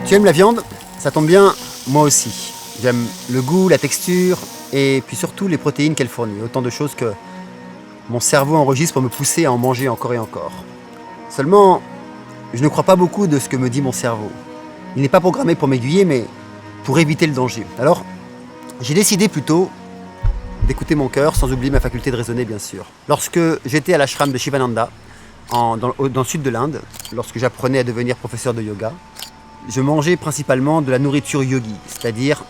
Tu aimes la viande? Ça tombe bien, moi aussi. J'aime le goût, la texture et puis surtout les protéines qu'elle fournit. Autant de choses que mon cerveau enregistre pour me pousser à en manger encore et encore. Seulement, je ne crois pas beaucoup de ce que me dit mon cerveau. Il n'est pas programmé pour m'aiguiller, mais pour éviter le danger. Alors, j'ai décidé plutôt d'écouter mon cœur, sans oublier ma faculté de raisonner, bien sûr. Lorsque j'étais à l'ashram de Shivananda, dans le sud de l'Inde, lorsque j'apprenais à devenir professeur de yoga, je mangeais principalement de la nourriture yogi, c'est-à-dire,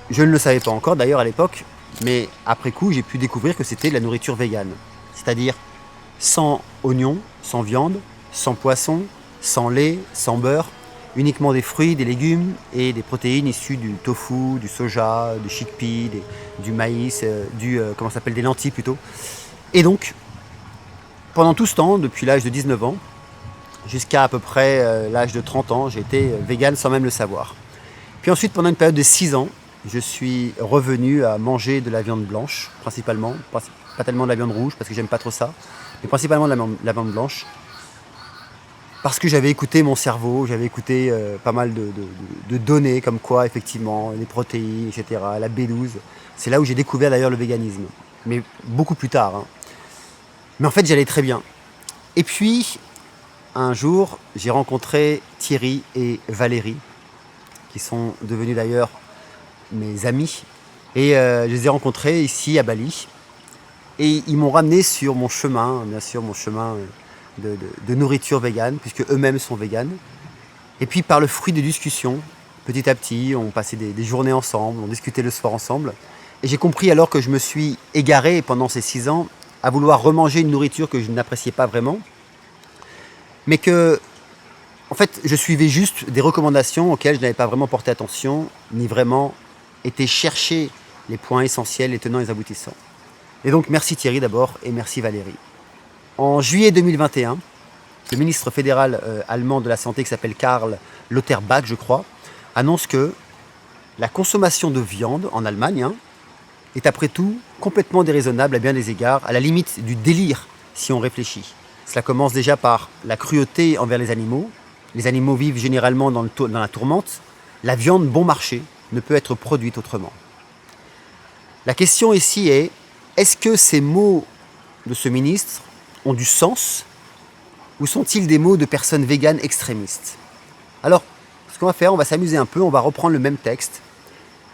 je ne le savais pas encore d'ailleurs à l'époque, mais après coup, j'ai pu découvrir que c'était de la nourriture végane, c'est-à-dire sans oignons, sans viande, sans poisson, sans lait, sans beurre, uniquement des fruits, des légumes et des protéines issues du tofu, du soja, du chickpea, du maïs, des lentilles plutôt. Et donc, pendant tout ce temps, depuis l'âge de 19 ans, jusqu'à peu près l'âge de 30 ans, j'ai été vegan sans même le savoir. Puis ensuite, pendant une période de 6 ans, je suis revenu à manger de la viande blanche, principalement, pas tellement de la viande rouge parce que j'aime pas trop ça, mais principalement de la viande blanche. Parce que j'avais écouté mon cerveau, j'avais écouté pas mal de données comme quoi, effectivement, les protéines, etc., la B12. C'est là où j'ai découvert d'ailleurs le véganisme, mais beaucoup plus tard. Hein. Mais en fait, j'allais très bien. Et puis, un jour, j'ai rencontré Thierry et Valérie, qui sont devenus d'ailleurs mes amis. Et je les ai rencontrés ici à Bali. Et ils m'ont ramené sur mon chemin, bien sûr, mon chemin de nourriture végane, puisque eux-mêmes sont véganes. Et puis par le fruit des discussions, petit à petit, on passait des journées ensemble, on discutait le soir ensemble. Et j'ai compris alors que je me suis égaré pendant ces 6 ans à vouloir remanger une nourriture que je n'appréciais pas vraiment, mais que, en fait, je suivais juste des recommandations auxquelles je n'avais pas vraiment porté attention, ni vraiment été chercher les points essentiels, les tenants et les aboutissants. Et donc merci Thierry d'abord et merci Valérie. En juillet 2021, le ministre fédéral allemand de la Santé, qui s'appelle Karl Lauterbach, je crois, annonce que la consommation de viande en Allemagne est après tout complètement déraisonnable à bien des égards, à la limite du délire si on réfléchit. Cela commence déjà par la cruauté envers les animaux. Les animaux vivent généralement dans la tourmente. La viande bon marché ne peut être produite autrement. La question ici est-ce que ces mots de ce ministre ont du sens ou sont-ils des mots de personnes véganes extrémistes? Alors, ce qu'on va faire, on va s'amuser un peu, on va reprendre le même texte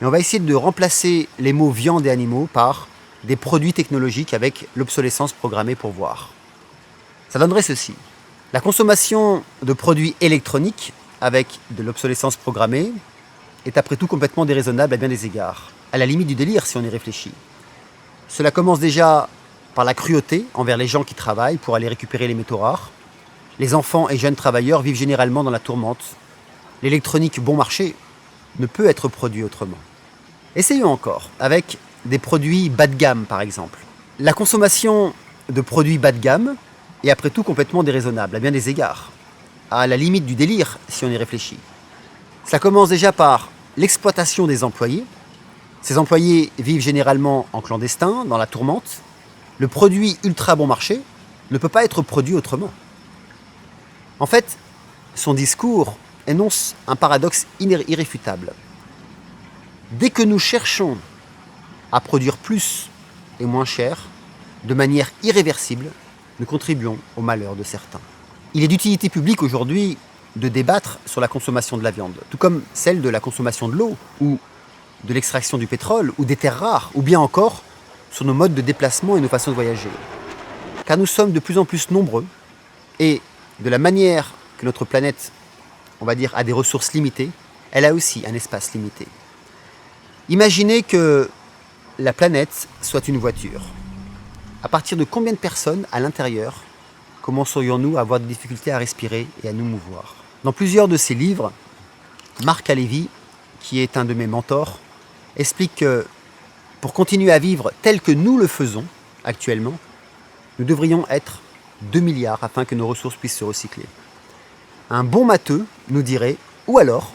et on va essayer de remplacer les mots viande et animaux par des produits technologiques avec l'obsolescence programmée pour voir. Ça donnerait ceci. La consommation de produits électroniques avec de l'obsolescence programmée est après tout complètement déraisonnable à bien des égards, à la limite du délire si on y réfléchit. Cela commence déjà par la cruauté envers les gens qui travaillent pour aller récupérer les métaux rares. Les enfants et jeunes travailleurs vivent généralement dans la tourmente. L'électronique bon marché ne peut être produit autrement. Essayons encore, avec des produits bas de gamme par exemple. La consommation de produits bas de gamme est après tout complètement déraisonnable à bien des égards, à la limite du délire si on y réfléchit. Cela commence déjà par l'exploitation des employés. Ces employés vivent généralement en clandestin, dans la tourmente. Le produit ultra bon marché ne peut pas être produit autrement. En fait, son discours énonce un paradoxe irréfutable. Dès que nous cherchons à produire plus et moins cher, de manière irréversible, nous contribuons au malheur de certains. Il est d'utilité publique aujourd'hui de débattre sur la consommation de la viande, tout comme celle de la consommation de l'eau, ou de l'extraction du pétrole, ou des terres rares, ou bien encore sur nos modes de déplacement et nos façons de voyager. Car nous sommes de plus en plus nombreux, et de la manière que notre planète, on va dire, a des ressources limitées, elle a aussi un espace limité. Imaginez que la planète soit une voiture. À partir de combien de personnes à l'intérieur commencerions-nous à avoir des difficultés à respirer et à nous mouvoir? Dans plusieurs de ses livres, Marc Alevi, qui est un de mes mentors, explique que pour continuer à vivre tel que nous le faisons actuellement, nous devrions être 2 milliards afin que nos ressources puissent se recycler. Un bon matheux nous dirait, ou alors,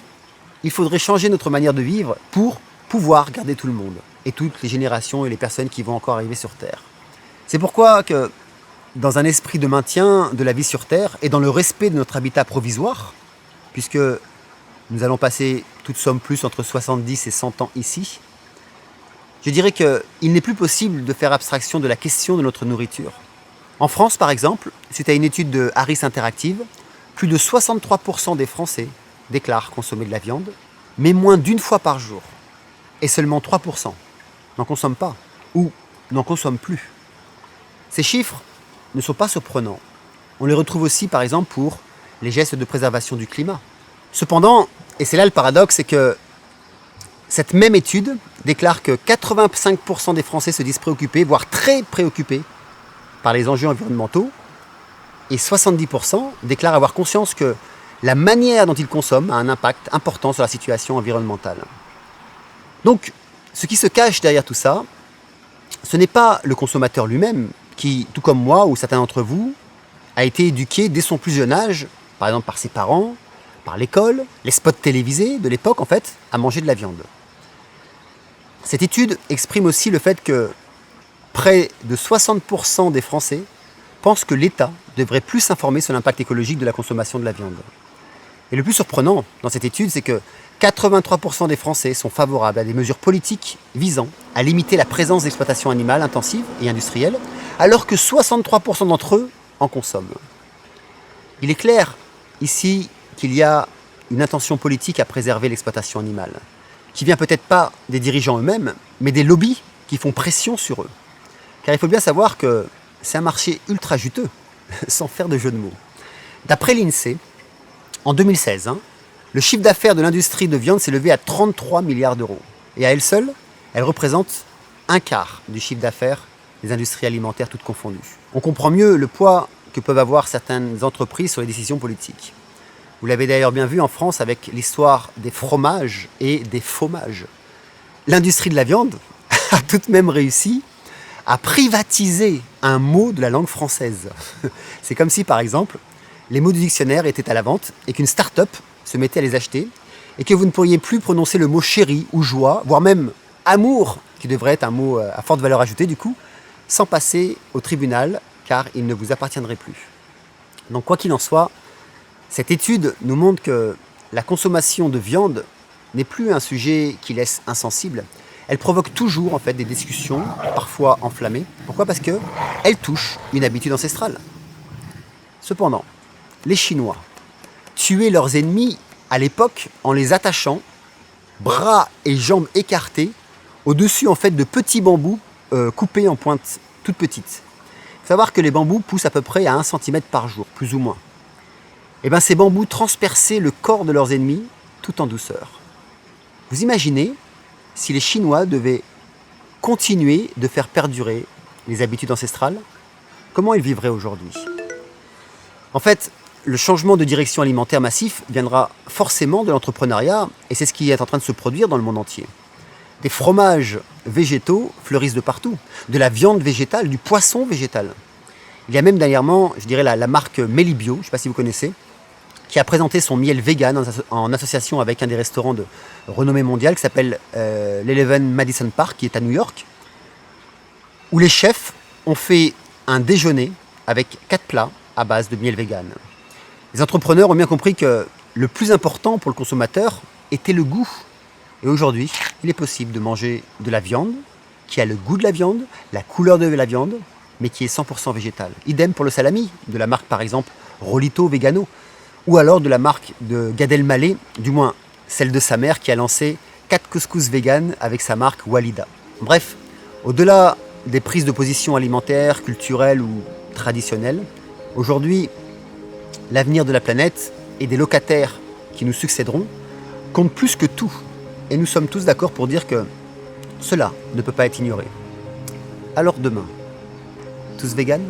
il faudrait changer notre manière de vivre pour pouvoir garder tout le monde, et toutes les générations et les personnes qui vont encore arriver sur Terre. C'est pourquoi que, dans un esprit de maintien de la vie sur Terre et dans le respect de notre habitat provisoire, puisque nous allons passer toute somme plus entre 70 et 100 ans ici, je dirais qu'il n'est plus possible de faire abstraction de la question de notre nourriture. En France, par exemple, suite à une étude de Harris Interactive, plus de 63% des Français déclarent consommer de la viande, mais moins d'une fois par jour. Et seulement 3% n'en consomment pas ou n'en consomment plus. Ces chiffres ne sont pas surprenants. On les retrouve aussi, par exemple, pour les gestes de préservation du climat. Cependant, et c'est là le paradoxe, c'est que cette même étude déclare que 85% des Français se disent préoccupés, voire très préoccupés par les enjeux environnementaux, et 70% déclarent avoir conscience que la manière dont ils consomment a un impact important sur la situation environnementale. Donc, ce qui se cache derrière tout ça, ce n'est pas le consommateur lui-même qui, tout comme moi ou certains d'entre vous, a été éduqué dès son plus jeune âge, par exemple par ses parents, par l'école, les spots télévisés de l'époque en fait, à manger de la viande. Cette étude exprime aussi le fait que près de 60% des Français pensent que l'État devrait plus s'informer sur l'impact écologique de la consommation de la viande. Et le plus surprenant dans cette étude, c'est que 83% des Français sont favorables à des mesures politiques visant à limiter la présence d'exploitations animales intensives et industrielles, alors que 63% d'entre eux en consomment. Il est clair ici qu'il y a une intention politique à préserver l'exploitation animale, qui vient peut-être pas des dirigeants eux-mêmes, mais des lobbies qui font pression sur eux. Car il faut bien savoir que c'est un marché ultra juteux, sans faire de jeu de mots. D'après l'INSEE, en 2016, le chiffre d'affaires de l'industrie de viande s'est levé à 33 milliards d'euros. Et à elle seule, elle représente un quart du chiffre d'affaires des industries alimentaires toutes confondues. On comprend mieux le poids que peuvent avoir certaines entreprises sur les décisions politiques. Vous l'avez d'ailleurs bien vu en France avec l'histoire des fromages et des faumages. L'industrie de la viande a tout de même réussi à privatiser un mot de la langue française. C'est comme si, par exemple, les mots du dictionnaire étaient à la vente et qu'une start-up se mettait à les acheter et que vous ne pourriez plus prononcer le mot chéri ou joie, voire même amour, qui devrait être un mot à forte valeur ajoutée du coup, sans passer au tribunal car il ne vous appartiendrait plus. Donc quoi qu'il en soit, cette étude nous montre que la consommation de viande n'est plus un sujet qui laisse insensible. Elle provoque toujours en fait des discussions, parfois enflammées. Pourquoi ? Parce qu'elle touche une habitude ancestrale. Cependant, les Chinois tuaient leurs ennemis à l'époque en les attachant, bras et jambes écartés, au-dessus en fait de petits bambous coupés en pointes toutes petites. Il faut savoir que les bambous poussent à peu près à 1 cm par jour, plus ou moins. Et bien ces bambous transperçaient le corps de leurs ennemis tout en douceur. Vous imaginez si les Chinois devaient continuer de faire perdurer les habitudes ancestrales, comment ils vivraient aujourd'hui ? En fait, le changement de direction alimentaire massif viendra forcément de l'entrepreneuriat et c'est ce qui est en train de se produire dans le monde entier. Des fromages végétaux fleurissent de partout, de la viande végétale, du poisson végétal. Il y a même dernièrement, je dirais, la marque Melibio, je ne sais pas si vous connaissez, qui a présenté son miel vegan en association avec un des restaurants de renommée mondiale qui s'appelle l'Eleven Madison Park, qui est à New York, où les chefs ont fait un déjeuner avec 4 plats à base de miel vegan. Les entrepreneurs ont bien compris que le plus important pour le consommateur était le goût. Et aujourd'hui, il est possible de manger de la viande qui a le goût de la viande, la couleur de la viande, mais qui est 100% végétale. Idem pour le salami, de la marque par exemple Rolito Vegano, ou alors de la marque de Gad Elmaleh, du moins celle de sa mère qui a lancé 4 couscous vegan avec sa marque Walida. Bref, au-delà des prises de position alimentaires, culturelles ou traditionnelles, aujourd'hui, l'avenir de la planète et des locataires qui nous succéderont compte plus que tout. Et nous sommes tous d'accord pour dire que cela ne peut pas être ignoré. Alors demain, tous véganes ?